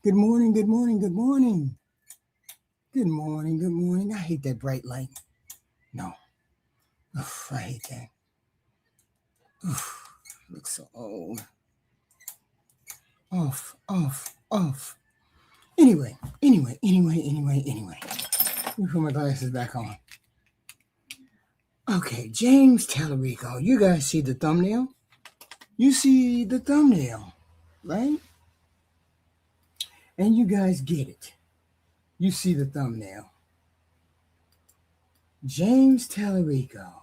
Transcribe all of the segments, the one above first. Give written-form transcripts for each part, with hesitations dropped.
Good morning, good morning, good morning. Good morning, good morning. I hate that bright light. No. Oof, I hate that. Oof, looks so old. Off. Anyway. Let me put my glasses back on. Okay, James Talarico. You guys see the thumbnail? You see the thumbnail, right? And you guys get it. You see the thumbnail. James Talarico.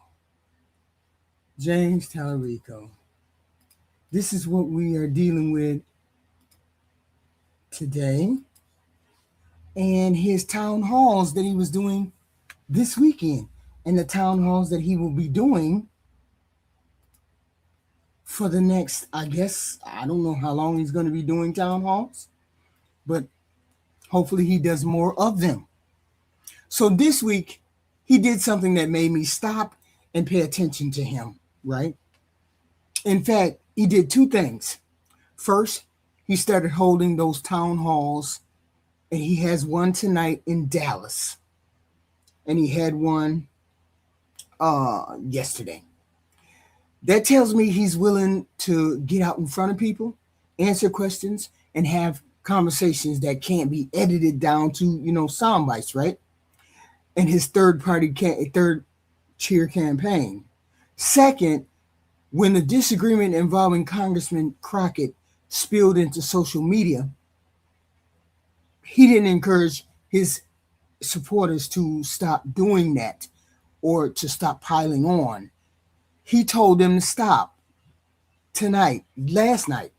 This is what we are dealing with today. And his town halls that he was doing this weekend. And the town halls that he will be doing for the next, I guess, I don't know how long he's going to be doing town halls. But hopefully he does more of them. So this week, he did something that made me stop and pay attention to him, right? In fact, he did two things. First, he started holding those town halls, and he has one tonight in Dallas. And he had one yesterday. That tells me he's willing to get out in front of people, answer questions, and have conversations that can't be edited down to, sound bites, right? And his third chair campaign. Second, when the disagreement involving Congressman Crockett spilled into social media, he didn't encourage his supporters to stop doing that or to stop piling on. He told them to stop last night.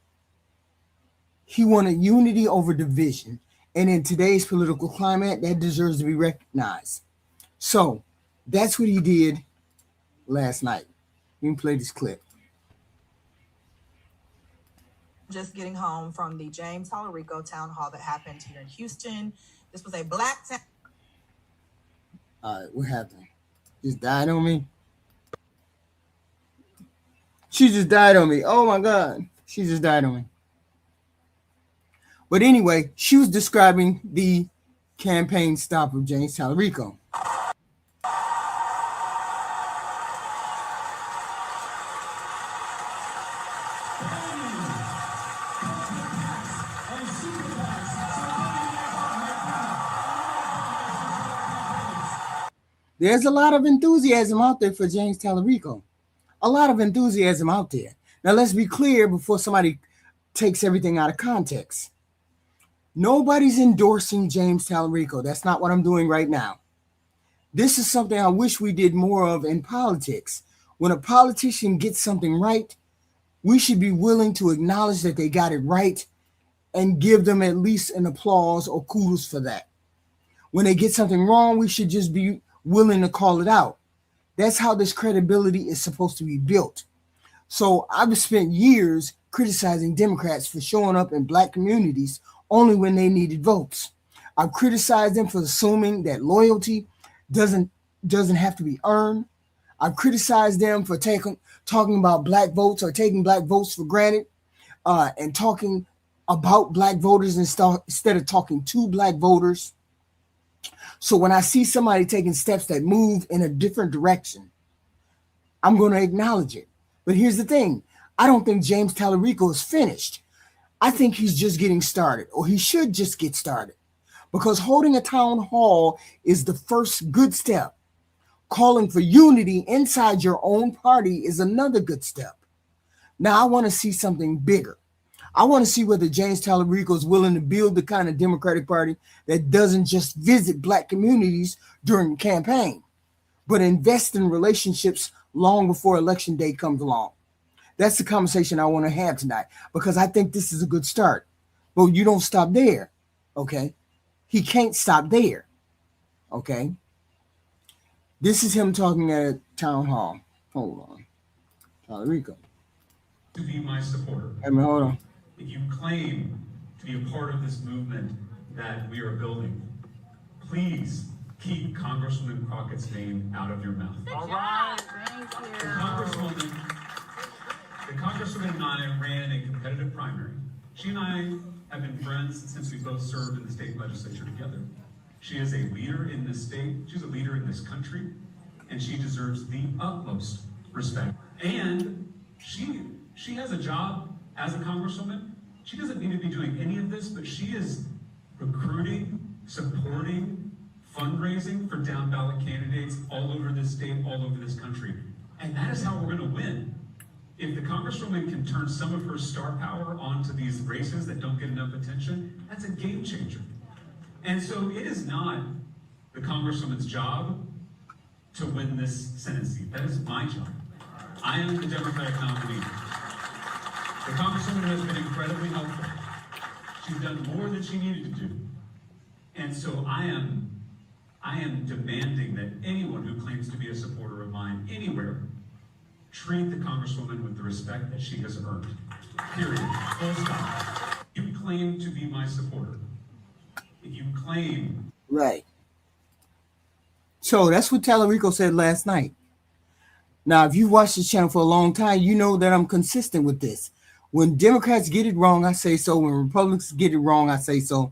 He wanted unity over division. And in today's political climate, that deserves to be recognized. So that's what he did last night. Let me play this clip. Just getting home from the James Talarico town hall that happened here in Houston. This was a Black Town. All right, what happened? Just died on me? She just died on me. Oh my God. She just died on me. But anyway, she was describing the campaign stop of James Talarico. There's a lot of enthusiasm out there for James Talarico. A lot of enthusiasm out there. Now, let's be clear before somebody takes everything out of context. Nobody's endorsing James Talarico. That's not what I'm doing right now. This is something I wish we did more of in politics. When a politician gets something right, we should be willing to acknowledge that they got it right and give them at least an applause or kudos for that. When they get something wrong, we should just be willing to call it out. That's how this credibility is supposed to be built. So I've spent years criticizing Democrats for showing up in Black communities only when they needed votes. I've criticized them for assuming that loyalty doesn't have to be earned. I've criticized them for talking about Black votes or taking Black votes for granted and talking about Black voters instead of talking to Black voters. So when I see somebody taking steps that move in a different direction, I'm going to acknowledge it. But here's the thing. I don't think James Talarico is finished. I think he's just getting started, or he should just get started, because holding a town hall is the first good step. Calling for unity inside your own party is another good step. Now, I want to see something bigger. I want to see whether James Talarico is willing to build the kind of Democratic Party that doesn't just visit Black communities during the campaign, but invest in relationships long before election day comes along. That's the conversation I want to have tonight, because I think this is a good start. But you don't stop there, okay? He can't stop there, okay? This is him talking at a town hall. Hold on. Talarico. To be my supporter. Hey, man, hold on. If you claim to be a part of this movement that we are building, please keep Congresswoman Crockett's name out of your mouth. All right, thank you. The Congresswoman and I ran a competitive primary. She and I have been friends since we both served in the state legislature together. She is a leader in this state, she's a leader in this country, and she deserves the utmost respect. And she has a job as a congresswoman. She doesn't need to be doing any of this, but she is recruiting, supporting, fundraising for down ballot candidates all over this state, all over this country. And that is how we're gonna win. If the congresswoman can turn some of her star power onto these races that don't get enough attention, that's a game changer. And so it is not the congresswoman's job to win this Senate seat. That is my job. I am the Democratic nominee. The congresswoman has been incredibly helpful. She's done more than she needed to do. And so I am demanding that anyone who claims to be a supporter of mine anywhere treat the congresswoman with the respect that she has earned. Period. Full stop. You claim to be my supporter. If you claim. Right. So that's what Talarico said last night. Now, if you've watched the channel for a long time, you know that I'm consistent with this. When Democrats get it wrong, I say so. When Republicans get it wrong, I say so.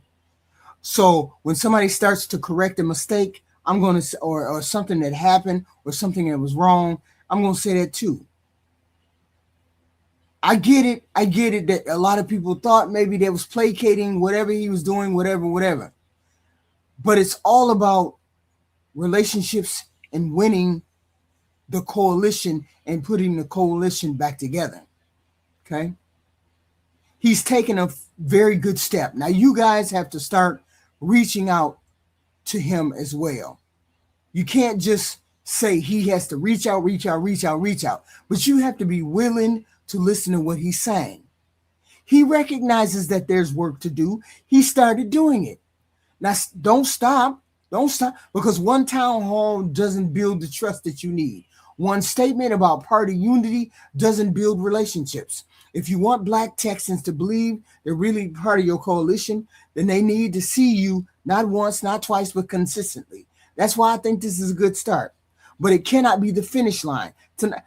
So when somebody starts to correct a mistake, I'm going to, or something that happened or something that was wrong, I'm going to say that too. I get it that a lot of people thought maybe they was placating whatever he was doing, whatever. But it's all about relationships and winning the coalition and putting the coalition back together. Okay. He's taken a very good step. Now you guys have to start reaching out to him as well. You can't just say he has to reach out, but you have to be willing to listen to what he's saying. He recognizes that there's work to do. He started doing it. Now don't stop, because one town hall doesn't build the trust that you need. One statement about party unity doesn't build relationships. If you want Black Texans to believe they're really part of your coalition, then they need to see you not once, not twice, but consistently. That's why I think this is a good start. But it cannot be the finish line. Tonight,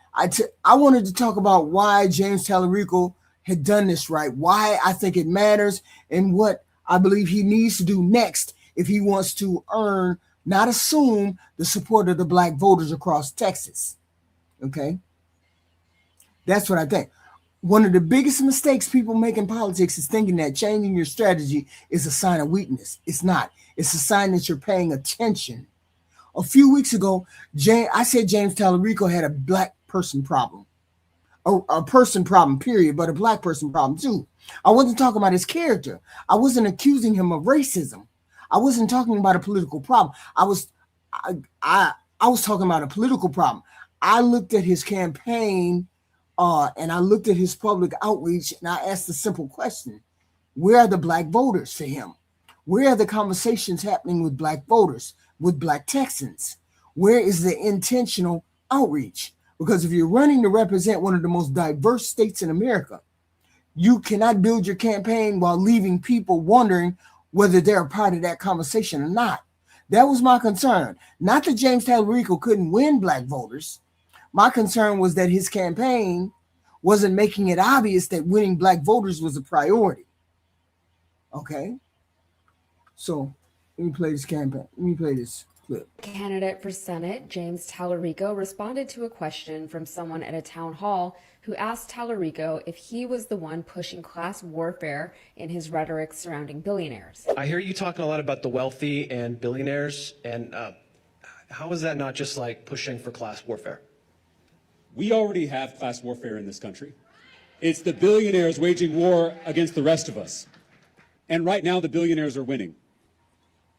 I wanted to talk about why James Talarico had done this right, why I think it matters, and what I believe he needs to do next if he wants to earn, not assume, the support of the Black voters across Texas. Okay? That's what I think. One of the biggest mistakes people make in politics is thinking that changing your strategy is a sign of weakness. It's not. It's a sign that you're paying attention. A few weeks ago, I said James Talarico had a Black person problem. A person problem, period, but a Black person problem too. I wasn't talking about his character. I wasn't accusing him of racism. I wasn't talking about a political problem. I was talking about a political problem. I looked at his campaign and I looked at his public outreach, and I asked a simple question. Where are the Black voters for him? Where are the conversations happening with Black voters, with Black Texans? Where is the intentional outreach? Because if you're running to represent one of the most diverse states in America, you cannot build your campaign while leaving people wondering whether they're a part of that conversation or not. That was my concern. Not that James Talarico couldn't win Black voters. My concern was that his campaign wasn't making it obvious that winning Black voters was a priority. Okay? So let me play this campaign. Let me play this clip. Candidate for Senate, James Talarico, responded to a question from someone at a town hall who asked Talarico if he was the one pushing class warfare in his rhetoric surrounding billionaires. I hear you talking a lot about the wealthy and billionaires, and how is that not just like pushing for class warfare? We already have class warfare in this country. It's the billionaires waging war against the rest of us. And right now, the billionaires are winning.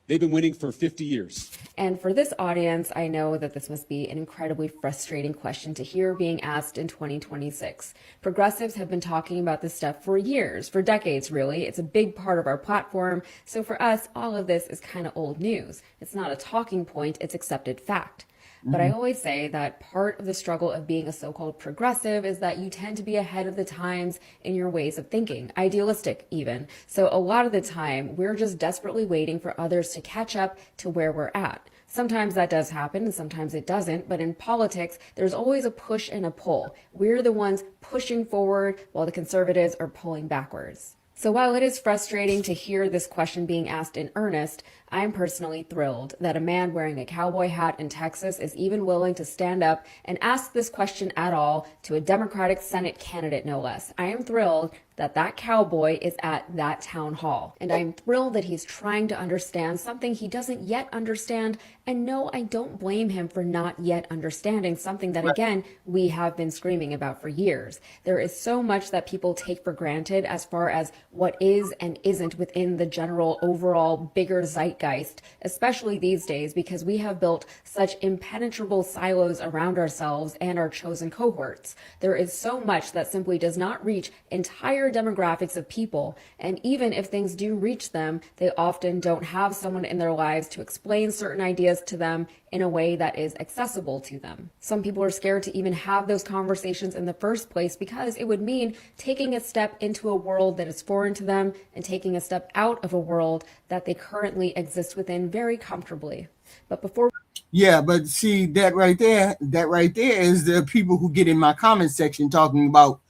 They've been winning for 50 years. And for this audience, I know that this must be an incredibly frustrating question to hear being asked in 2026. Progressives have been talking about this stuff for years, for decades, really. It's a big part of our platform. So for us, all of this is kind of old news. It's not a talking point, it's accepted fact. But I always say that part of the struggle of being a so-called progressive is that you tend to be ahead of the times in your ways of thinking, idealistic even. So a lot of the time, we're just desperately waiting for others to catch up to where we're at. Sometimes that does happen and sometimes it doesn't, but in politics, there's always a push and a pull. We're the ones pushing forward while the conservatives are pulling backwards. So while it is frustrating to hear this question being asked in earnest, I'm personally thrilled that a man wearing a cowboy hat in Texas is even willing to stand up and ask this question at all to a Democratic Senate candidate, no less. I am thrilled that that cowboy is at that town hall. And I'm thrilled that he's trying to understand something he doesn't yet understand. And no, I don't blame him for not yet understanding something that, again, we have been screaming about for years. There is so much that people take for granted as far as what is and isn't within the general overall bigger zeitgeist, especially these days, because we have built such impenetrable silos around ourselves and our chosen cohorts. There is so much that simply does not reach entire demographics of people, and even if things do reach them, they often don't have someone in their lives to explain certain ideas to them in a way that is accessible to them. Some people are scared to even have those conversations in the first place because it would mean taking a step into a world that is foreign to them and taking a step out of a world that they currently exist within very comfortably. But before Yeah, but see that right there is the people who get in my comment section talking about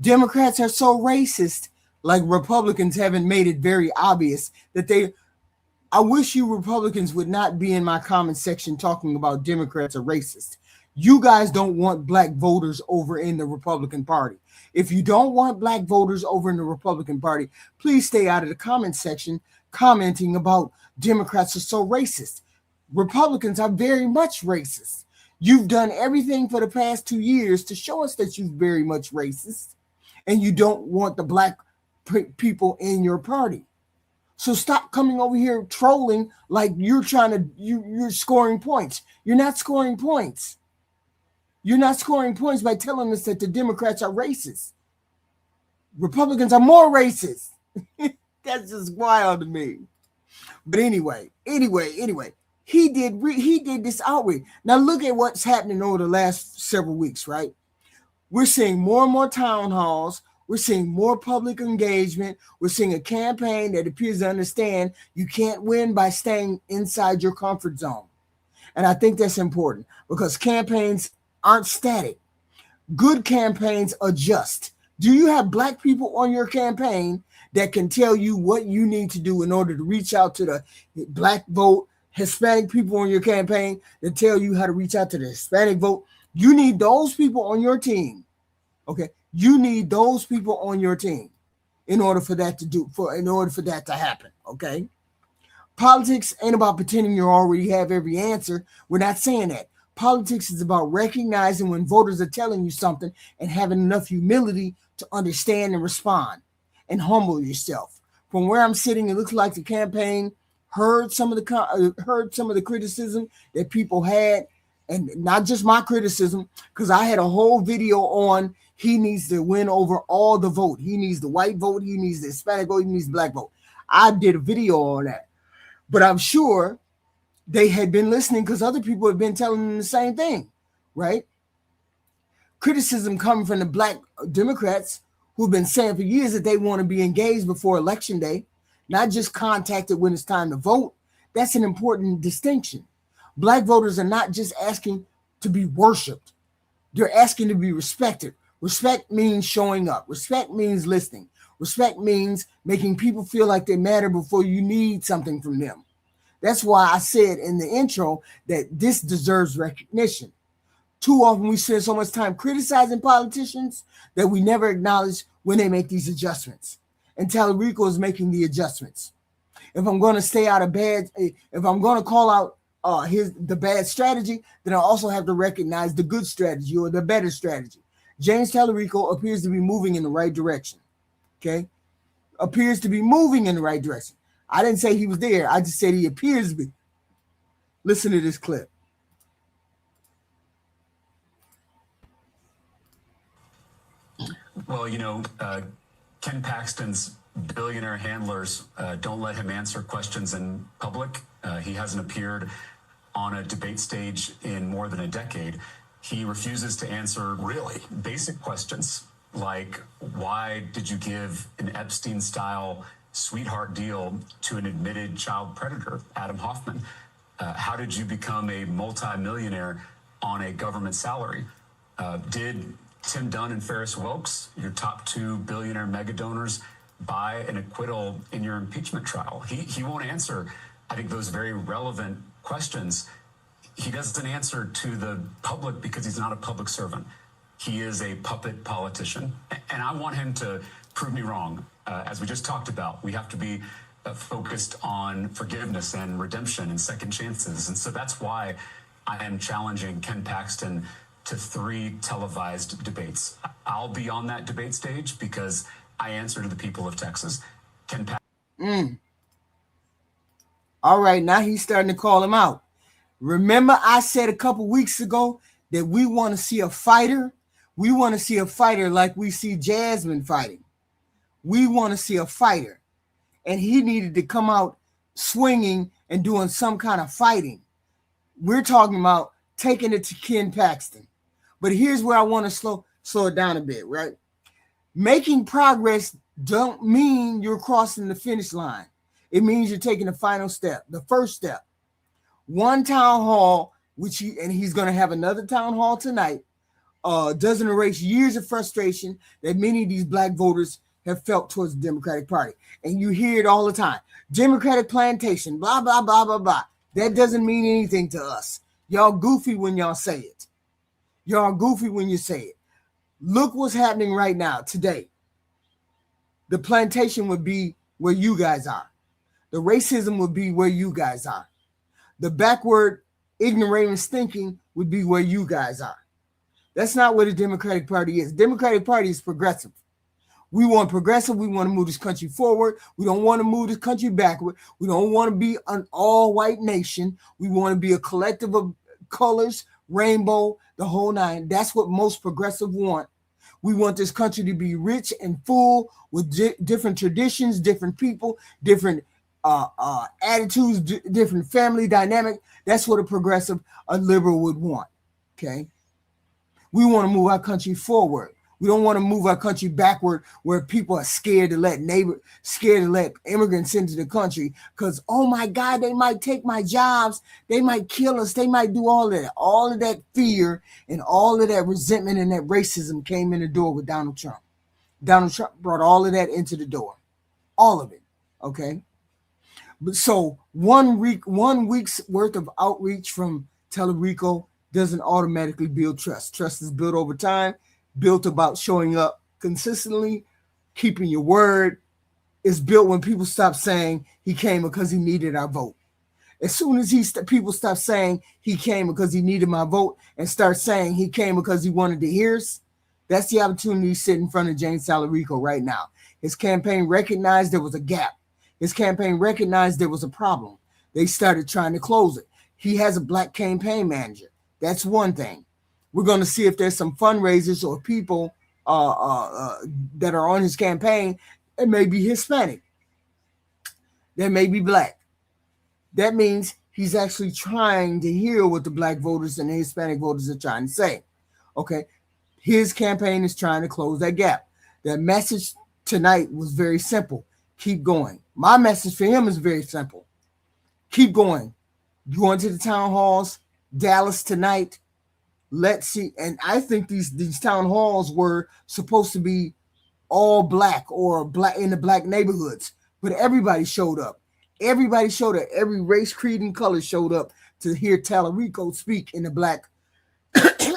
Democrats are so racist, like Republicans haven't made it very obvious that they. I wish you Republicans would not be in my comment section talking about Democrats are racist. You guys don't want black voters over in the Republican Party. If you don't want black voters over in the Republican Party, please stay out of the comment section commenting about Democrats are so racist. Republicans are very much racist. You've done everything for the past 2 years to show us that you're very much racist, and you don't want the black people in your party. So stop coming over here trolling like you're you're scoring points. You're not scoring points. You're not scoring points by telling us that the Democrats are racist. Republicans are more racist. That's just wild to me. But anyway, he did this outreach. Now look at what's happening over the last several weeks, right? We're seeing more and more town halls. We're seeing more public engagement. We're seeing a campaign that appears to understand you can't win by staying inside your comfort zone. And I think that's important because campaigns aren't static. Good campaigns adjust. Do you have black people on your campaign that can tell you what you need to do in order to reach out to the black vote, Hispanic people on your campaign that tell you how to reach out to the Hispanic vote? You need those people on your team. Okay. You need those people on your team in order for that to happen. Okay. Politics ain't about pretending you already have every answer. We're not saying that. Politics is about recognizing when voters are telling you something and having enough humility to understand and respond and humble yourself. From where I'm sitting, it looks like the campaign heard some of the criticism that people had, and not just my criticism, because I had a whole video on he needs to win over all the vote. He needs the white vote. He needs the Hispanic vote. He needs the black vote. I did a video on that. But I'm sure they had been listening because other people have been telling them the same thing, right? Criticism coming from the black Democrats who've been saying for years that they want to be engaged before Election Day, not just contacted when it's time to vote. That's an important distinction. Black voters are not just asking to be worshiped. They're asking to be respected. Respect means showing up. Respect means listening. Respect means making people feel like they matter before you need something from them. That's why I said in the intro that this deserves recognition. Too often we spend so much time criticizing politicians that we never acknowledge when they make these adjustments. And Talarico is making the adjustments. If I'm going to stay out of if I'm going to call out the bad strategy, then I also have to recognize the good strategy or the better strategy. James Talarico appears to be moving in the right direction. Okay? Appears to be moving in the right direction. I didn't say he was there. I just said he appears to be. Listen to this clip. Well, Ken Paxton's billionaire handlers don't let him answer questions in public. He hasn't appeared on a debate stage in more than a decade. He refuses to answer really basic questions like, why did you give an Epstein-style sweetheart deal to an admitted child predator, Adam Hoffman? How did you become a multimillionaire on a government salary? Did Tim Dunn and Ferris Wilkes, your top two billionaire mega donors, buy an acquittal in your impeachment trial? He won't answer, I think, those very relevant questions. He doesn't answer to the public because he's not a public servant. He is a puppet politician. And I want him to prove me wrong. As we just talked about, we have to be focused on forgiveness and redemption and second chances. And so that's why I am challenging Ken Paxton to 3 televised debates. I'll be on that debate stage because I answer to the people of Texas. Ken Paxton. All right, now he's starting to call him out. Remember, I said a couple weeks ago that we want to see a fighter. We want to see a fighter like we see Jasmine fighting. We want to see a fighter. And he needed to come out swinging and doing some kind of fighting. We're talking about taking it to Ken Paxton. But here's where I want to slow it down a bit, right? Making progress don't mean you're crossing the finish line. It means you're taking the final step, the first step. One town hall, he's going to have another town hall tonight, doesn't erase years of frustration that many of these black voters have felt towards the Democratic Party. And you hear it all the time. Democratic plantation, blah, blah, blah, blah, blah. That doesn't mean anything to us. Y'all goofy when y'all say it. Y'all goofy when you say it. Look what's happening right now, today. The plantation would be where you guys are. The racism would be where you guys are. The backward ignoramus thinking would be where you guys are. That's not what the Democratic Party is. Democratic Party is progressive. We want progressive. We want to move this country forward. We don't want to move this country backward. We don't want to be an all-white nation. We want to be a collective of colors, rainbow, the whole nine. That's what most progressive want. We want this country to be rich and full with different traditions, different people, different attitudes, different family dynamic. That's what a progressive, a liberal would want. Okay. We want to move our country forward. We don't want to move our country backward where people are scared to let immigrants into the country because, oh my God, they might take my jobs. They might kill us. They might do all of that. All of that fear and all of that resentment and that racism came in the door with Donald Trump. Donald Trump brought all of that into the door. All of it. Okay. But so 1 week's worth of outreach from Talarico doesn't automatically build trust. Trust is built over time, built about showing up consistently, keeping your word. It's built when people stop saying he came because he needed our vote. As soon as people stop saying he came because he needed my vote and start saying he came because he wanted to hear us, that's the opportunity sitting in front of James Talarico right now. His campaign recognized there was a gap. His campaign recognized there was a problem. They started trying to close it. He has a black campaign manager. That's one thing. We're going to see if there's some fundraisers or people that are on his campaign that may be Hispanic, that may be black. That means he's actually trying to hear what the black voters and the Hispanic voters are trying to say. Okay, his campaign is trying to close that gap. That message tonight was very simple. Keep going. My message for him is very simple. Keep going. Going to the town halls, Dallas tonight. Let's see. And I think these town halls were supposed to be all black or black in the black neighborhoods, but everybody showed up. Everybody showed up. Every race, creed, and color showed up to hear Talarico speak in the black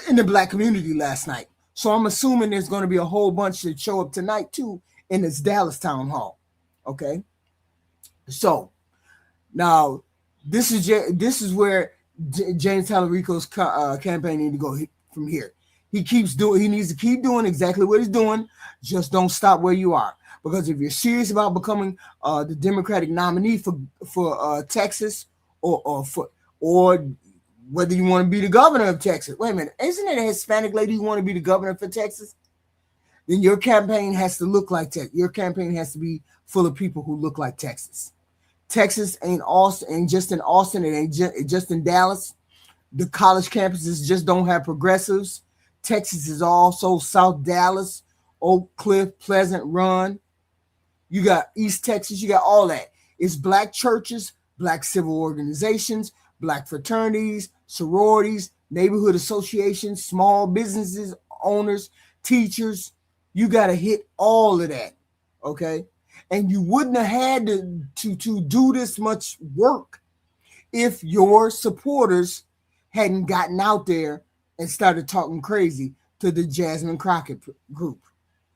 in the black community last night. So I'm assuming there's going to be a whole bunch that show up tonight too in this Dallas town hall. Okay. So now this is where James Talarico's campaign needs to go from here. He needs to keep doing exactly what he's doing. Just don't stop where you are. Because if you're serious about becoming the Democratic nominee for Texas, or whether you want to be the governor of Texas, wait a minute, isn't it a Hispanic lady who want to be the governor for Texas? Then your campaign has to look like Texas. Your campaign has to be full of people who look like Texas. Texas ain't Austin, ain't just in Austin, it ain't just in Dallas. The college campuses just don't have progressives. Texas is also South Dallas, Oak Cliff, Pleasant Run. You got East Texas, you got all that. It's black churches, black civil organizations, black fraternities, sororities, neighborhood associations, small businesses, owners, teachers. You got to hit all of that, okay? And you wouldn't have had to do this much work if your supporters hadn't gotten out there and started talking crazy to the Jasmine Crockett group,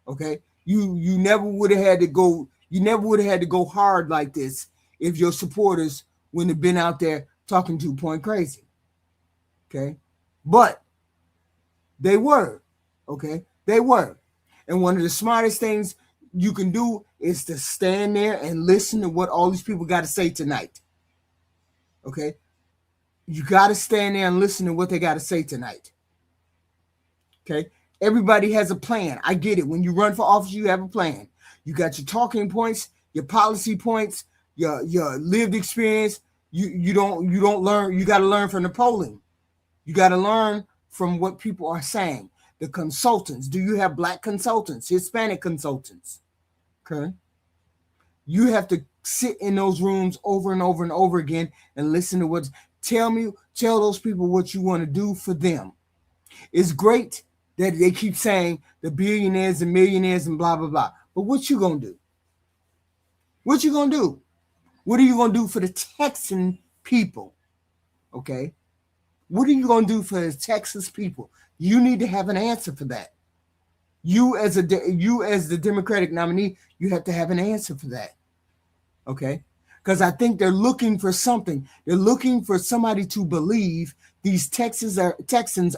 okay? You never would have had to go. You never would have had to go hard like this if your supporters wouldn't have been out there talking 2-point crazy, okay? But they were, okay? They were. And one of the smartest things you can do is to stand there and listen to what all these people got to say tonight, okay? You got to stand there and listen to what they got to say tonight, okay? Everybody has a plan. I get it. When you run for office, you have a plan. You got your talking points, your policy points, your lived experience. You don't learn. You got to learn from the polling. You got to learn from what people are saying. The consultants. Do you have black consultants, Hispanic consultants? Okay. You have to sit in those rooms over and over and over again and listen to what. Tell those people what you want to do for them. It's great that they keep saying the billionaires and millionaires and blah, blah, blah. But what you going to do? What you going to do? What are you going to do for the Texan people? Okay? What are you going to do for the Texas people? You need to have an answer for that. You as the Democratic nominee, you have to have an answer for that. Okay? Because I think they're looking for something. They're looking for somebody to believe. These Texans are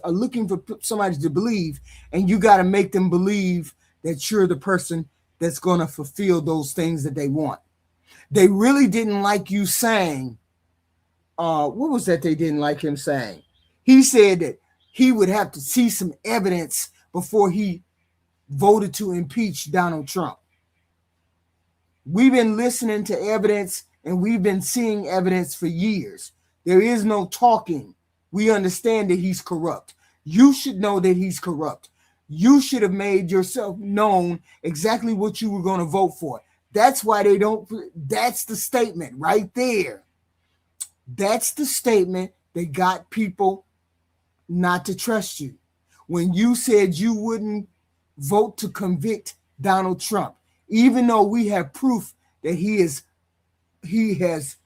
looking for somebody to believe, and you got to make them believe that you're the person that's going to fulfill those things that they want. They really didn't like you saying, what was that they didn't like him saying? He said that he would have to see some evidence before he voted to impeach Donald Trump. We've been listening to evidence and we've been seeing evidence for years. There is no talking. We understand that he's corrupt. You should know that he's corrupt. You should have made yourself known exactly what you were going to vote for. That's why they don't. That's the statement right there. That's the statement that got people not to trust you. When you said you wouldn't vote to convict Donald Trump, even though we have proof that he has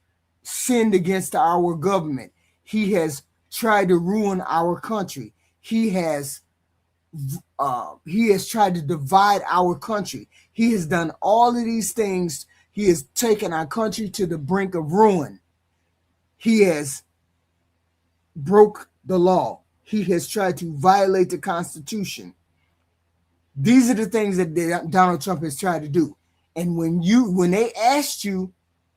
sinned against our government. He has tried to ruin our country. He has tried to divide our country. He has done all of these things. He has taken our country to the brink of ruin. He has broke the law. He has tried to violate the Constitution. These are the things that Donald Trump has tried to do. And when they asked you,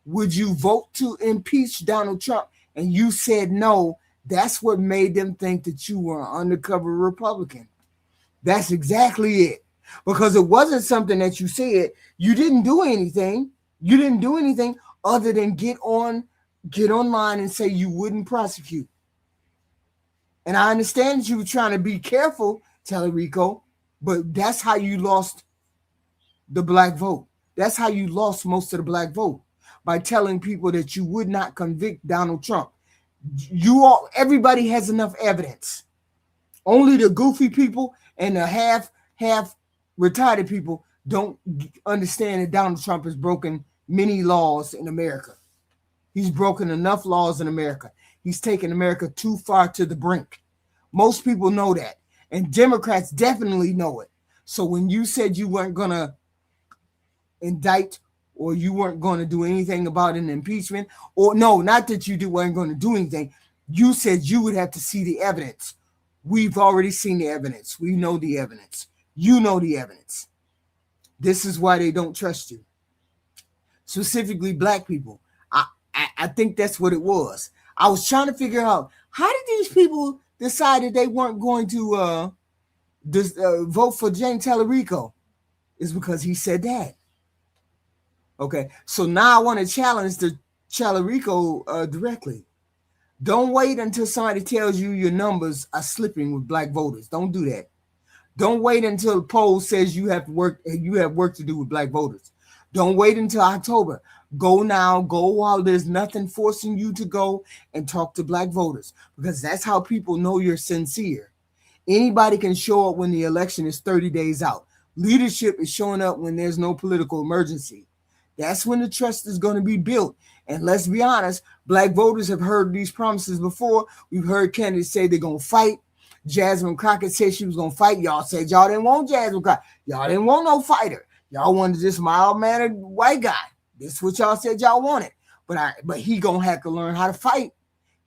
would you vote to impeach Donald Trump? And you said no, that's what made them think that you were an undercover Republican. That's exactly it. Because it wasn't something that you said. You didn't do anything. You didn't do anything other than get online and say you wouldn't prosecute. And I understand that you were trying to be careful, Talarico, but that's how you lost the black vote. That's how you lost most of the black vote, by telling people that you would not convict Donald Trump. Everybody has enough evidence. Only the goofy people and the half retarded people don't understand that Donald Trump has broken many laws in America. He's broken enough laws in America. He's taken America too far to the brink. Most people know that. And Democrats definitely know it. So when you said you weren't going to indict or you weren't going to do anything about an impeachment, or no, not that you weren't going to do anything, you said you would have to see the evidence. We've already seen the evidence. We know the evidence. You know the evidence. This is why they don't trust you. Specifically black people. I think that's what it was. I was trying to figure out, how did these people decide that they weren't going to vote for James Talarico? It's because he said that. Okay, so now I want to challenge the Talarico directly. Don't wait until somebody tells you your numbers are slipping with black voters. Don't do that. Don't wait until the poll says you have work to do with black voters. Don't wait until October. Go now, go while there's nothing forcing you to go and talk to black voters, because that's how people know you're sincere. Anybody can show up when the election is 30 days out. Leadership is showing up when there's no political emergency. That's when the trust is going to be built. And let's be honest, black voters have heard these promises before. We've heard candidates say they're going to fight. Jasmine Crockett said she was going to fight. Y'all said y'all didn't want Jasmine Crockett. Y'all didn't want no fighter. Y'all wanted this mild-mannered white guy. This is what y'all said y'all wanted. But he going to have to learn how to fight.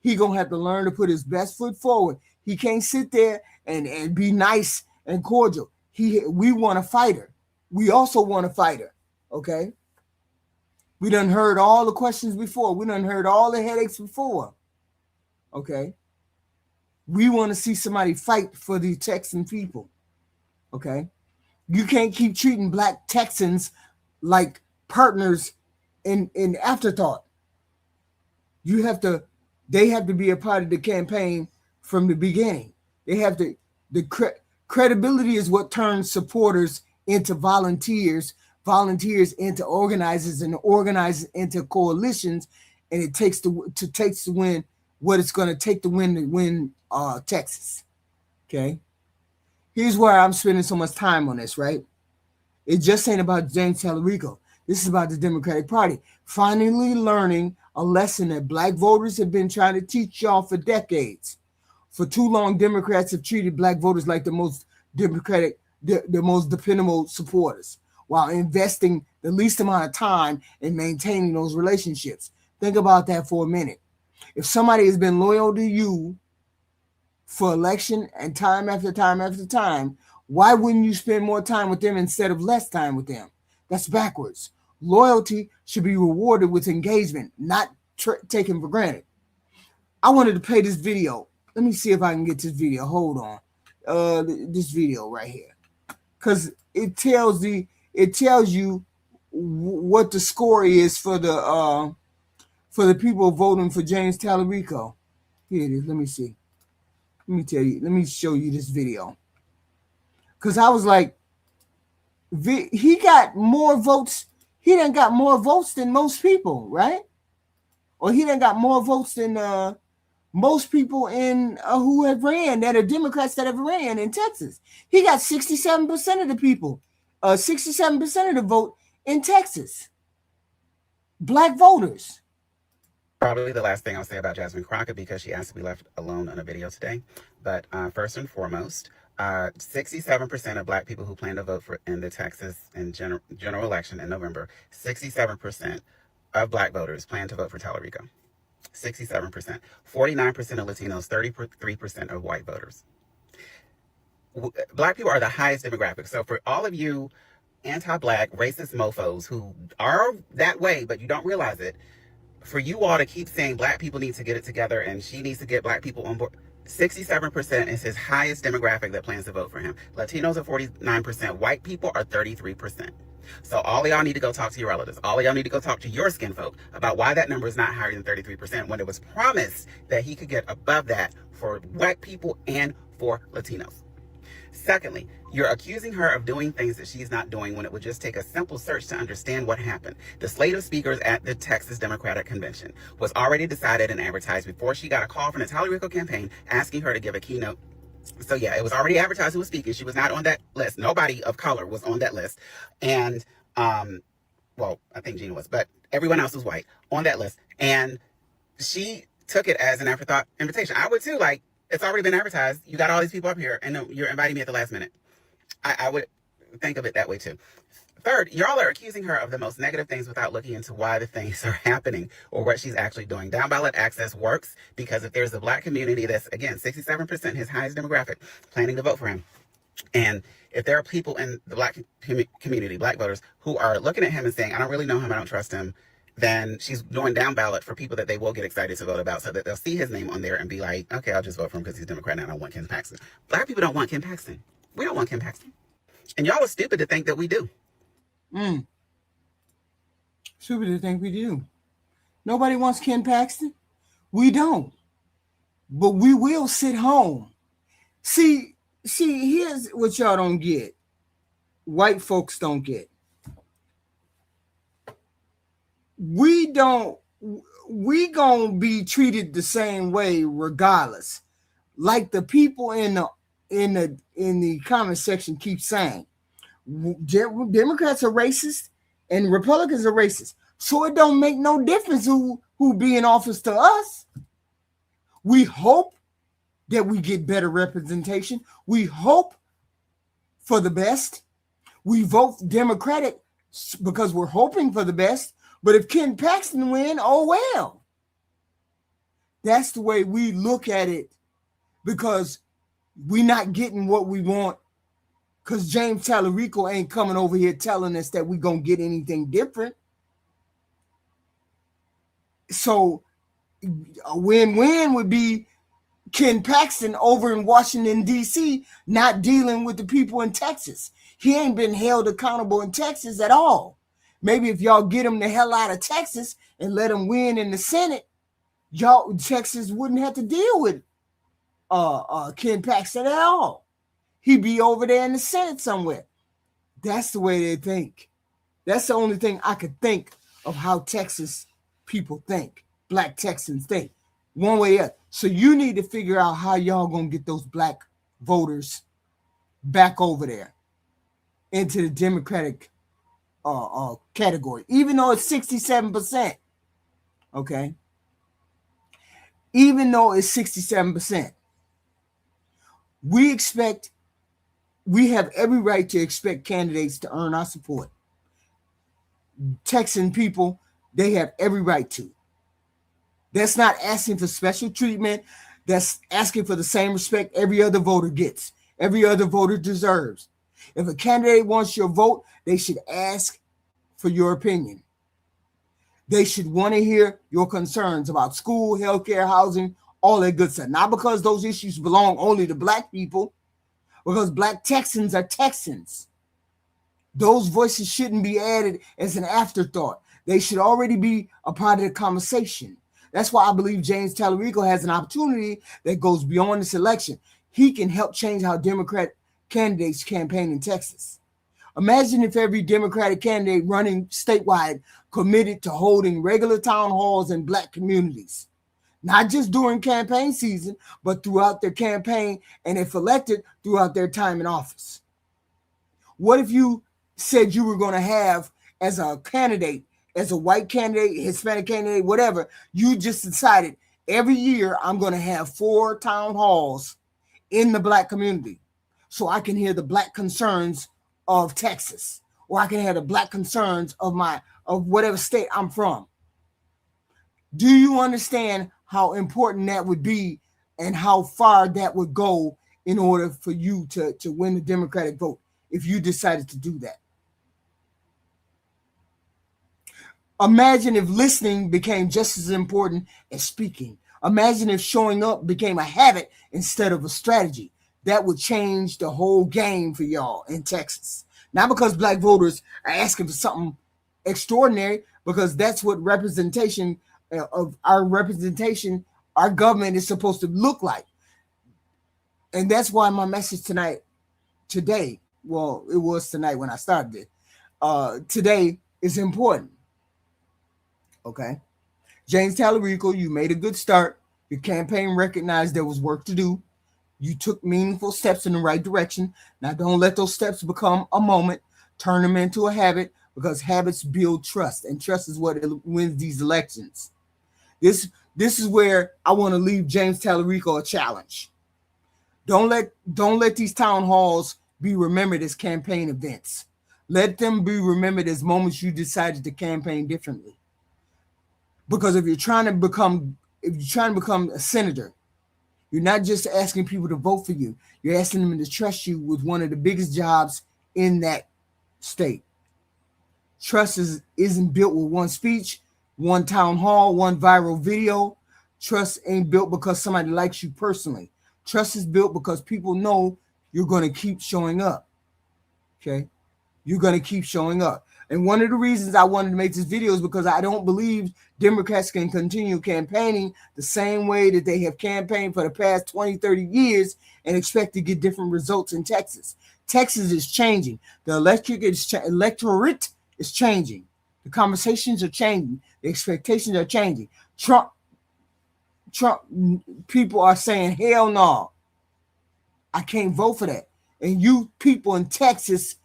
He going to have to learn to put his best foot forward. He can't sit there and be nice and cordial. We want a fighter. We also want a fighter, okay? We done heard all the questions before. We done heard all the headaches before, okay? We want to see somebody fight for the Texan people, okay? You can't keep treating black Texans like partners in afterthought. They have to be a part of the campaign from the beginning. They have to, credibility is what turns supporters into volunteers into organizers, and organizers into coalitions, and it takes to win what it's going to take to win Texas. Okay, here's where I'm spending so much time on this, right? It just ain't about James Talarico. This is about the Democratic Party finally learning a lesson that black voters have been trying to teach y'all for decades. For too long, Democrats have treated black voters like the most democratic, the most dependable supporters, while investing the least amount of time in maintaining those relationships. Think about that for a minute. If somebody has been loyal to you for election and time after time after time, why wouldn't you spend more time with them instead of less time with them? That's backwards. Loyalty should be rewarded with engagement, not taken for granted. I wanted to play this video. Let me see if I can get this video. Hold on. This video right here. Because it tells you what the score is for the people voting for James Talarico. Here it is. Let me see. Let me show you this video. Because I was like, he got more votes. He done got more votes than most people, right? Or he done got more votes than most people in who have ran, that are Democrats that have ran in Texas. He got 67% of the people, 67% of the vote in Texas. Black voters. Probably the last thing I'll say about Jasmine Crockett, because she asked to be left alone on a video today. But first and foremost, 67% of black people who plan to vote for in the Texas and general election in November, 67% of black voters plan to vote for Talarico. 67%. 49% of Latinos, 33% of white voters. Black people are the highest demographic. So for all of you anti-black, racist mofos who are that way, but you don't realize it, for you all to keep saying black people need to get it together and she needs to get black people on board, 67% is his highest demographic that plans to vote for him. Latinos are 49%. White people are 33%. So all of y'all need to go talk to your relatives. All of y'all need to go talk to your skin folk about why that number is not higher than 33% when it was promised that he could get above that for white people and for Latinos. Secondly, you're accusing her of doing things that she's not doing when it would just take a simple search to understand what happened. The slate of speakers at the Texas Democratic Convention was already decided and advertised before she got a call from the Talarico campaign asking her to give a keynote. So yeah, it was already advertised who was speaking. She was not on that list. Nobody of color was on that list. And, well, I think Gina was, but everyone else was white on that list. And she took it as an afterthought invitation. I would too, like, it's already been advertised. You got all these people up here and you're inviting me at the last minute. I would think of it that way too. Third, y'all are accusing her of the most negative things without looking into why the things are happening or what she's actually doing. Down ballot access works because if there's a black community that's, again, 67%, his highest demographic, planning to vote for him, And if there are people in the black community, black voters, who are looking at him and saying, I don't really know him, I don't trust him, then she's going down ballot for people that they will get excited to vote about, so that they'll see his name on there and be like, okay, I'll just vote for him because he's Democrat and I don't want Ken Paxton. Black people don't want Ken Paxton. We don't want Ken Paxton. And y'all are stupid to think that we do. Stupid to think we do. Nobody wants Ken Paxton. We don't. But we will sit home. See, here's what y'all don't get. White folks don't get. We gonna be treated the same way regardless. Like the people in the comment section keep saying, Democrats are racist and Republicans are racist. So it don't make no difference who be in office to us. We hope that we get better representation. We hope for the best. We vote Democratic because we're hoping for the best. But if Ken Paxton win, oh well. That's the way we look at it, because we're not getting what we want, because James Talarico ain't coming over here telling us that we're going to get anything different. So a win-win would be Ken Paxton over in Washington, D.C., not dealing with the people in Texas. He ain't been held accountable in Texas at all. Maybe if y'all get him the hell out of Texas and let him win in the Senate, y'all Texas wouldn't have to deal with Ken Paxton at all. He'd be over there in the Senate somewhere. That's the way they think. That's the only thing I could think of how Texas people think, black Texans think, one way or the other. So you need to figure out how y'all gonna get those black voters back over there into the Democratic category, even though it's 67%. Okay, even though it's 67%, we have every right to expect candidates to earn our support. Texan people, they have every right to. That's not asking for special treatment. That's asking for the same respect every other voter gets, every other voter deserves. If a candidate wants your vote, they should ask for your opinion. They should want to hear your concerns about school, healthcare, housing, all that good stuff. Not because those issues belong only to black people, because black Texans are Texans. Those voices shouldn't be added as an afterthought. They should already be a part of the conversation. That's why I believe James Talarico has an opportunity that goes beyond this election. He can help change how Democrat candidates campaign in Texas. Imagine if every Democratic candidate running statewide committed to holding regular town halls in black communities, not just during campaign season, but throughout their campaign, and if elected, throughout their time in office. What if you said you were going to have, as a candidate, as a white candidate, Hispanic candidate, whatever, you just decided every year I'm going to have 4 town halls in the black community so I can hear the black concerns of Texas, or I can hear the black concerns of whatever state I'm from. Do you understand how important that would be and how far that would go in order for you to win the Democratic vote if you decided to do that? Imagine if listening became just as important as speaking. Imagine if showing up became a habit instead of a strategy. That would change the whole game for y'all in Texas. Not because black voters are asking for something extraordinary, because that's what representation, our government is supposed to look like. And that's why my message today, well, it was tonight when I started it, today is important. Okay. James Talarico, you made a good start. Your campaign recognized there was work to do. You took meaningful steps in the right direction. Now, don't let those steps become a moment. Turn them into a habit, because habits build trust, and trust is what wins these elections. This is where I want to leave James Talarico a challenge. Don't let these town halls be remembered as campaign events. Let them be remembered as moments you decided to campaign differently. Because if you're trying to become a senator, You're not just asking people to vote for you. You're asking them to trust you with one of the biggest jobs in that state. Trust isn't built with one speech, one town hall, one viral video. Trust ain't built because somebody likes you personally. Trust is built because people know you're going to keep showing up. Okay? You're going to keep showing up. And one of the reasons I wanted to make this video is because I don't believe Democrats can continue campaigning the same way that they have campaigned for the past 20, 30 years and expect to get different results in Texas. Texas is changing. The electorate is changing. The conversations are changing. The expectations are changing. Trump people are saying, hell no, I can't vote for that. And you people in Texas,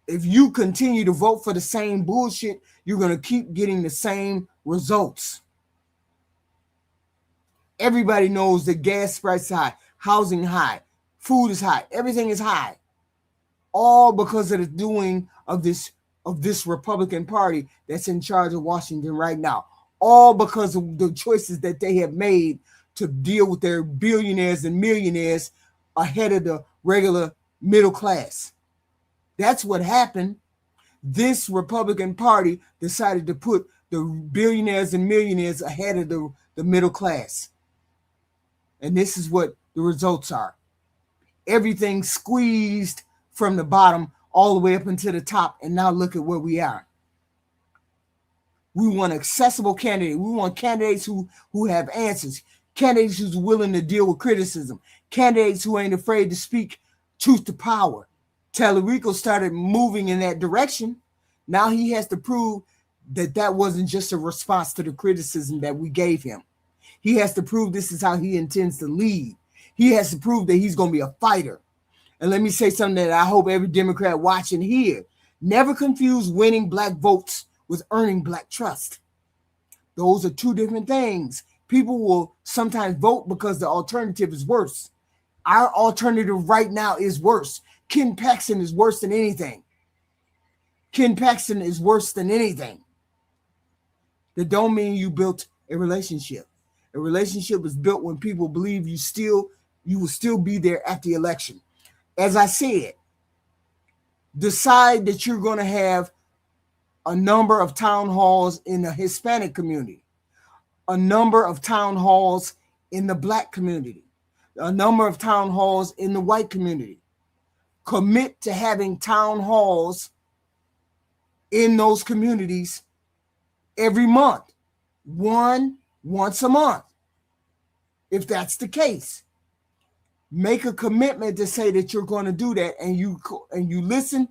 if you continue to vote for the same bullshit, you're going to keep getting the same results. Everybody knows that gas prices high, housing high, food is high, everything is high. All because of the doing of this Republican Party that's in charge of Washington right now. All because of the choices that they have made to deal with their billionaires and millionaires ahead of the regular middle class. That's what happened. This Republican Party decided to put the billionaires and millionaires ahead of the middle class. And this is what the results are. Everything squeezed from the bottom all the way up into the top. And now look at where we are. We want accessible candidates. We want candidates who have answers. Candidates who's willing to deal with criticism. Candidates who ain't afraid to speak truth to power. Talarico started moving in that direction. Now he has to prove that that wasn't just a response to the criticism that we gave him. He has to prove this is how he intends to lead. He has to prove that he's going to be a fighter. And let me say something that I hope every Democrat watching here. Never confuse winning black votes with earning black trust. Those are two different things. People will sometimes vote because the alternative is worse. Our alternative right now is worse. Ken Paxton is worse than anything. Ken Paxton is worse than anything. That don't mean you built a relationship. A relationship is built when people believe you will still be there at the election. As I said, decide that you're going to have a number of town halls in the Hispanic community, a number of town halls in the black community, a number of town halls in the white community. Commit to having town halls in those communities every month, once a month. If that's the case, make a commitment to say that you're going to do that, and you listen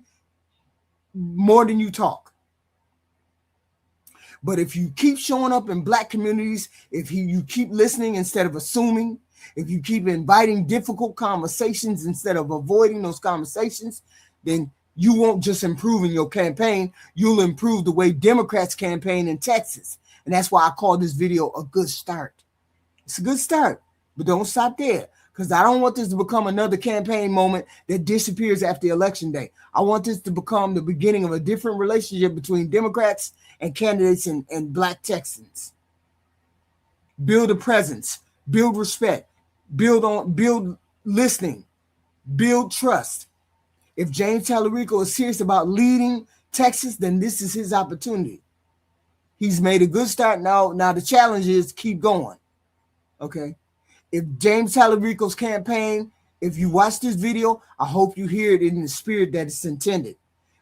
more than you talk. But if you keep showing up in black communities, if you keep listening instead of assuming, if you keep inviting difficult conversations instead of avoiding those conversations, then you won't just improve in your campaign, you'll improve the way Democrats campaign in Texas. And that's why I call this video a good start. It's a good start, but don't stop there, because I don't want this to become another campaign moment that disappears after election day. I want this to become the beginning of a different relationship between Democrats and candidates and black Texans. Build a presence, build respect, build listening, build trust. If James Talarico is serious about leading Texas, then this is his opportunity. He's made a good start. Now the challenge is keep going. Okay. If James Talarico's campaign, if you watch this video, I hope you hear it in the spirit that it's intended.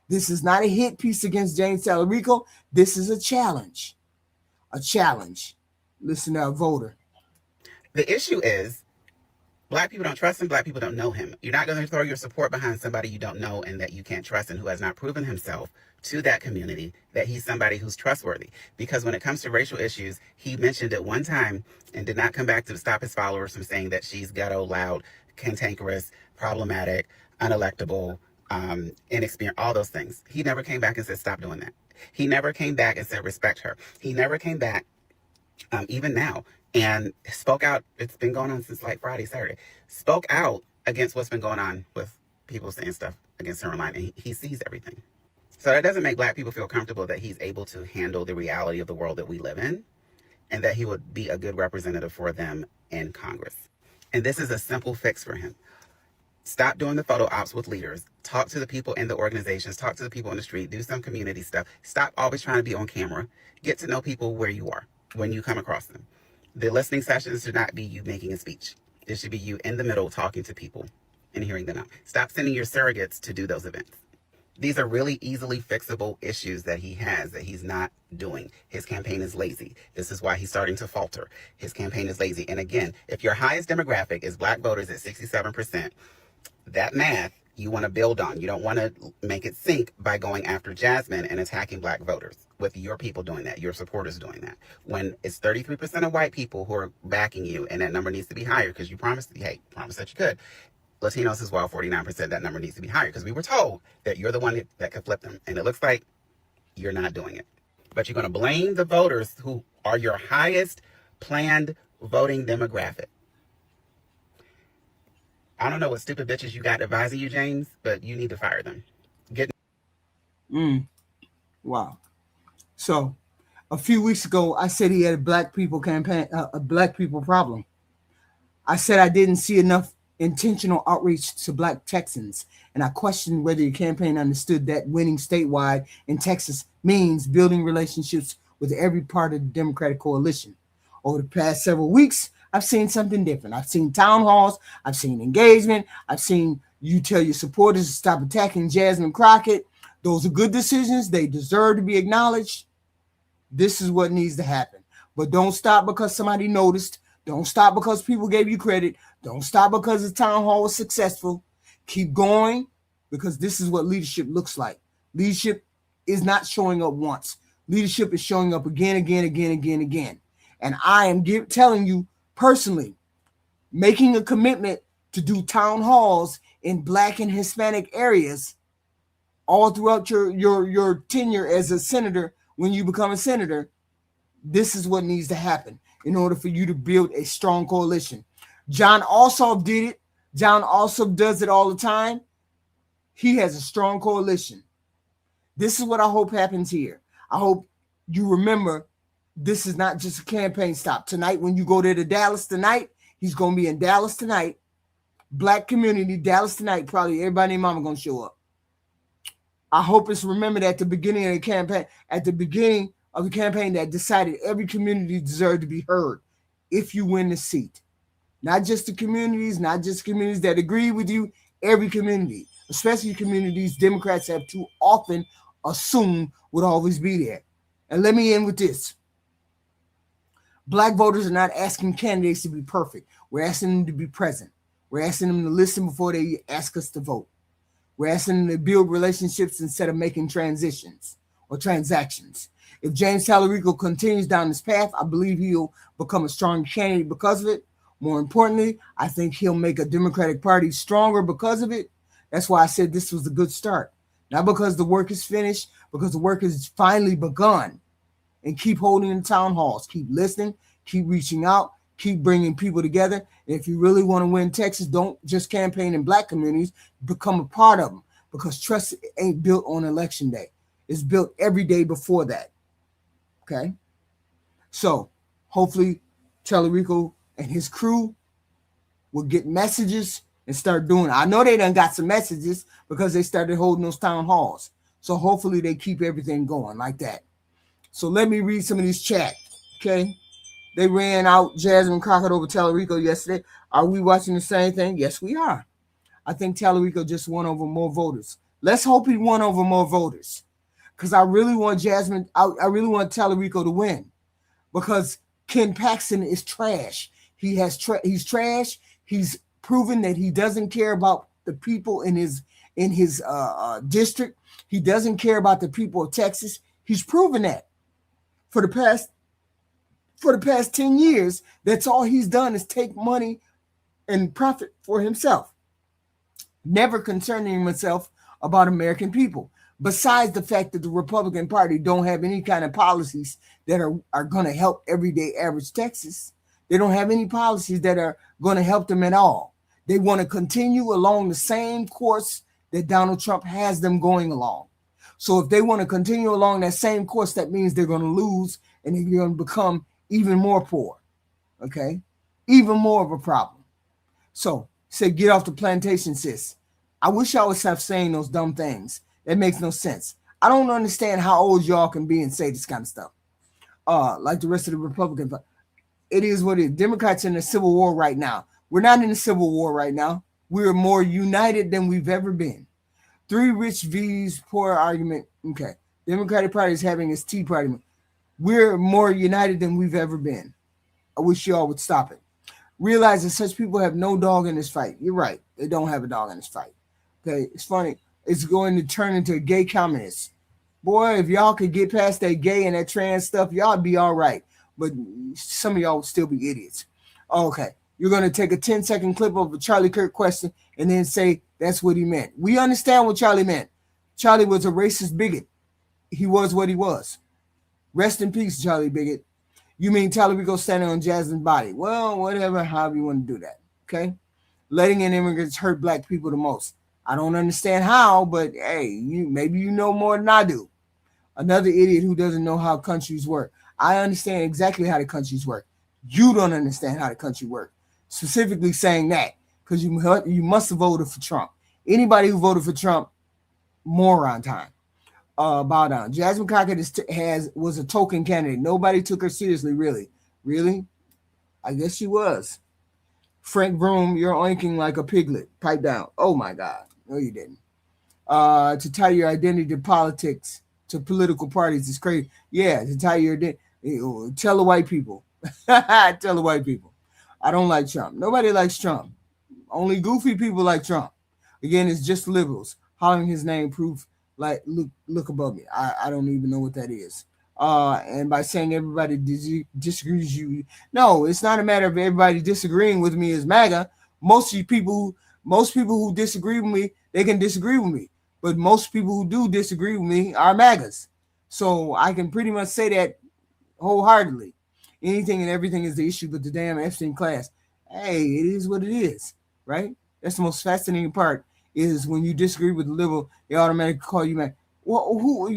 This is not a hit piece against James Talarico. This is a challenge. A challenge. Listen to our voter. The issue is black people don't trust him. Black people don't know him. You're not going to throw your support behind somebody you don't know and that you can't trust and who has not proven himself to that community that he's somebody who's trustworthy. Because when it comes to racial issues, he mentioned it one time and did not come back to stop his followers from saying that she's ghetto, loud, cantankerous, problematic, unelectable, inexperienced, all those things. He never came back and said, stop doing that. He never came back and said, respect her. He never came back, even now, and spoke out. It's been going on since like Friday, Saturday. Spoke out against what's been going on with people saying stuff against her online. And he sees everything. So that doesn't make black people feel comfortable that he's able to handle the reality of the world that we live in and that he would be a good representative for them in Congress. And this is a simple fix for him. Stop doing the photo ops with leaders. Talk to the people in the organizations. Talk to the people on the street. Do some community stuff. Stop always trying to be on camera. Get to know people where you are when you come across them. The listening sessions should not be you making a speech. It should be you in the middle talking to people and hearing them out. Stop sending your surrogates to do those events. These are really easily fixable issues that he has that he's not doing. His campaign is lazy. This is why he's starting to falter. His campaign is lazy. And again, if your highest demographic is black voters at 67%, that math you want to build on. You don't want to make it sink by going after Jasmine and attacking black voters with your people doing that, your supporters doing that. When it's 33% of white people who are backing you, and that number needs to be higher because you promised that you could. Latinos as well, 49%, that number needs to be higher because we were told that you're the one that could flip them. And it looks like you're not doing it. But you're going to blame the voters who are your highest planned voting demographic. I don't know what stupid bitches you got advising you, James, but you need to fire them. Wow. So a few weeks ago, I said he had a black people campaign, a black people problem. I said I didn't see enough intentional outreach to black Texans, and I questioned whether your campaign understood that winning statewide in Texas means building relationships with every part of the Democratic coalition. Over the past several weeks, I've seen something different. I've seen town halls, I've seen engagement, I've seen you tell your supporters to stop attacking Jasmine Crockett. Those are good decisions. They deserve to be acknowledged. This is what needs to happen. But don't stop because somebody noticed. Don't stop because people gave you credit. Don't stop because the town hall was successful. Keep going because this is what leadership looks like. Leadership is not showing up once. Leadership is showing up again. And I am telling you personally, making a commitment to do town halls in black and Hispanic areas all throughout your tenure as a senator. When you become a senator, this is what needs to happen in order for you to build a strong coalition. John Ossoff did it. John Ossoff does it all the time. He has a strong coalition. This is what I hope happens here. I hope you remember this is not just a campaign stop. Tonight, when you go there to Dallas tonight, he's going to be in Dallas tonight. Black community, Dallas tonight. Probably everybody and mama going to show up. I hope it's remembered at the beginning of the campaign, that decided every community deserved to be heard if you win the seat. Not just the communities, not just communities that agree with you, every community, especially communities Democrats have too often assumed would always be there. And let me end with this. Black voters are not asking candidates to be perfect. We're asking them to be present. We're asking them to listen before they ask us to vote. We're asking them to build relationships instead of making transitions or transactions. If James Talarico continues down this path, I believe he'll become a strong candidate because of it. More importantly, I think he'll make a Democratic Party stronger because of it. That's why I said this was a good start. Not because the work is finished, because the work has finally begun. And keep holding the town halls. Keep listening. Keep reaching out. Keep bringing people together. And if you really want to win Texas, don't just campaign in black communities. Become a part of them. Because trust ain't built on election day. It's built every day before that. Okay? So, hopefully, Talarico and his crew will get messages and start doing it. I know they done got some messages because they started holding those town halls. So, hopefully, they keep everything going like that. So, let me read some of these chat. Okay? They ran out Jasmine Crockett over Talarico yesterday. Are we watching the same thing? Yes, we are. I think Talarico just won over more voters. Let's hope he won over more voters. Because I really want I really want Talarico to win. Because Ken Paxton is trash. He's trash. He's proven that he doesn't care about the people in his district. He doesn't care about the people of Texas. He's proven that. For the past 10 years, that's all he's done is take money and profit for himself, never concerning himself about American people. Besides the fact that the Republican Party don't have any kind of policies that are going to help everyday average Texas. They don't have any policies that are going to help them at all. They want to continue along the same course that Donald Trump has them going along. So if they want to continue along that same course, that means they're going to lose and they're going to become even more poor, okay? Even more of a problem. So say, get off the plantation, sis. I wish y'all would stop saying those dumb things. That makes no sense. I don't understand how old y'all can be and say this kind of stuff. Like the rest of the Republicans. It is what it is. Democrats are in a civil war right now. We're not in a civil war right now. We're more united than we've ever been. Three rich V's, poor argument. Okay. Democratic Party is having its Tea Party. We're more united than we've ever been. I wish y'all would stop it. Realize that such people have no dog in this fight. You're right. They don't have a dog in this fight. Okay. It's funny. It's going to turn into a gay communist. Boy, if y'all could get past that gay and that trans stuff, y'all would be all right. But some of y'all would still be idiots. Okay. You're going to take a 10-second clip of a Charlie Kirk question and then say that's what he meant. We understand what Charlie meant. Charlie was a racist bigot. He was what he was. Rest in peace, Charlie bigot. You mean Talarico standing on Jasmine's body? Well, whatever, however you want to do that. Okay? Letting in immigrants hurt black people the most. I don't understand how, but hey, maybe you know more than I do. Another idiot who doesn't know how countries work. I understand exactly how the countries work. You don't understand how the country works. Specifically saying that because you must have voted for Trump. Anybody who voted for Trump, moron time. Bow down. Jasmine Crockett was a token candidate. Nobody took her seriously, really. Really? I guess she was. Frank Broom, you're oinking like a piglet. Pipe down. Oh my God. No, you didn't. To tie your identity to politics, to political parties is crazy. Yeah, to tie your identity. Tell the white people. Tell the white people. I don't like Trump. Nobody likes Trump. Only goofy people like Trump. Again, it's just liberals. Hollering his name proof like look above me. I don't even know what that is. And by saying everybody disagrees you. No, it's not a matter of everybody disagreeing with me as MAGA. Most people who disagree with me, they can disagree with me. But most people who do disagree with me are MAGAs. So I can pretty much say that wholeheartedly. Anything and everything is the issue but the damn Epstein class. Hey, it is what it is, right? That's the most fascinating part is when you disagree with the liberal, they automatically call you MAGA. Well,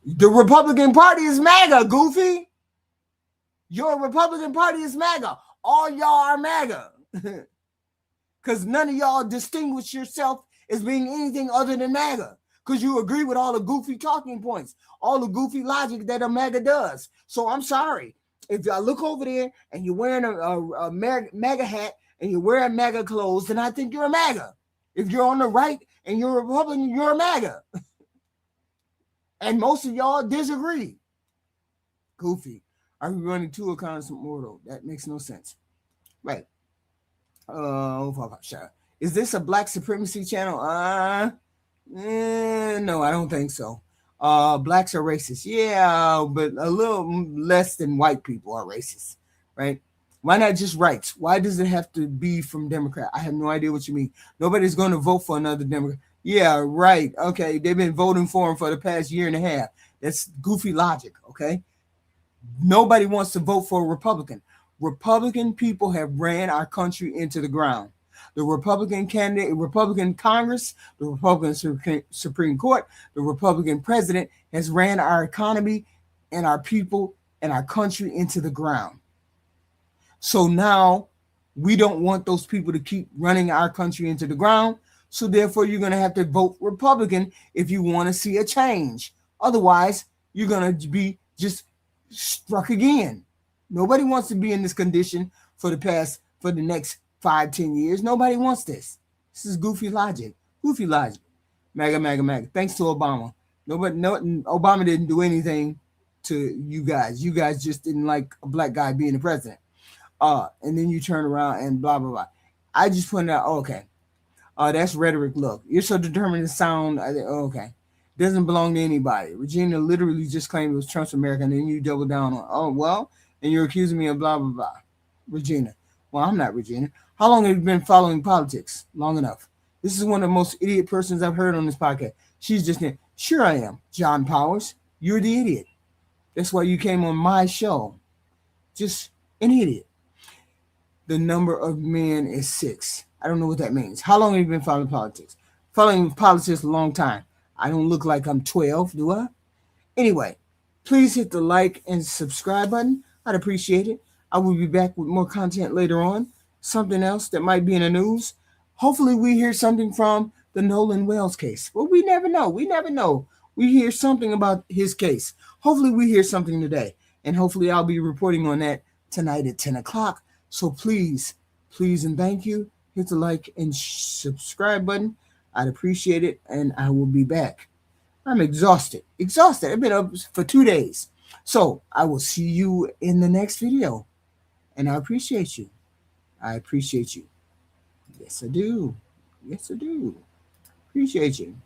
the Republican Party is MAGA, goofy. Your Republican Party is MAGA. All y'all are MAGA. Because none of y'all distinguish yourself as being anything other than MAGA. Because you agree with all the goofy talking points, all the goofy logic that a MAGA does. So I'm sorry. If I look over there and you're wearing a MAGA hat and you're wearing MAGA clothes, then I think you're a MAGA. If you're on the right and you're a Republican, you're a MAGA. And most of y'all disagree. Goofy. Are we running two accounts mortal? That makes no sense. Right. Is this a black supremacy channel? No, I don't think so. Blacks are racist. Yeah, but a little less than white people are racist, right? Why not just rights? Why does it have to be from Democrat? I have no idea what you mean. Nobody's going to vote for another Democrat. Yeah, right. Okay, they've been voting for him for the past year and a half. That's goofy logic, okay? Nobody wants to vote for a Republican. Republican people have ran our country into the ground. The Republican candidate, Republican Congress, the Republican Supreme Court, the Republican president has ran our economy and our people and our country into the ground. So now we don't want those people to keep running our country into the ground. So therefore, you're going to have to vote Republican if you want to see a change. Otherwise, you're going to be just struck again. Nobody wants to be in this condition for the next 5-10 years. Nobody wants this. This is goofy logic. Goofy logic. MAGA. Thanks to Obama. Obama didn't do anything to you guys. You guys just didn't like a black guy being the president. And then you turn around and blah, blah, blah. I just pointed out, okay. That's rhetoric. Look, you're so determined to sound, okay. Doesn't belong to anybody. Regina literally just claimed it was Trump's America, and then you double down on, and you're accusing me of blah, blah, blah. Regina. Well, I'm not Regina. How long have you been following politics? Long enough. This is one of the most idiot persons I've heard on this podcast. She's just, sure I am. John Powers, you're the idiot. That's why you came on my show. Just an idiot. The number of men is 6. I don't know what that means. How long have you been following politics? Following politics a long time. I don't look like I'm 12, do I? Anyway, please hit the like and subscribe button. I'd appreciate it. I will be back with more content later on. Something else that might be in the news. Hopefully, we hear something from the Nolan Wells case. But we never know. We never know. We hear something about his case. Hopefully, we hear something today. And hopefully, I'll be reporting on that tonight at 10 o'clock. So please, please, and thank you. Hit the like and subscribe button. I'd appreciate it. And I will be back. I'm exhausted. Exhausted. I've been up for 2 days. So I will see you in the next video. And I appreciate you. I appreciate you. Yes, I do. Yes, I do. Appreciate you.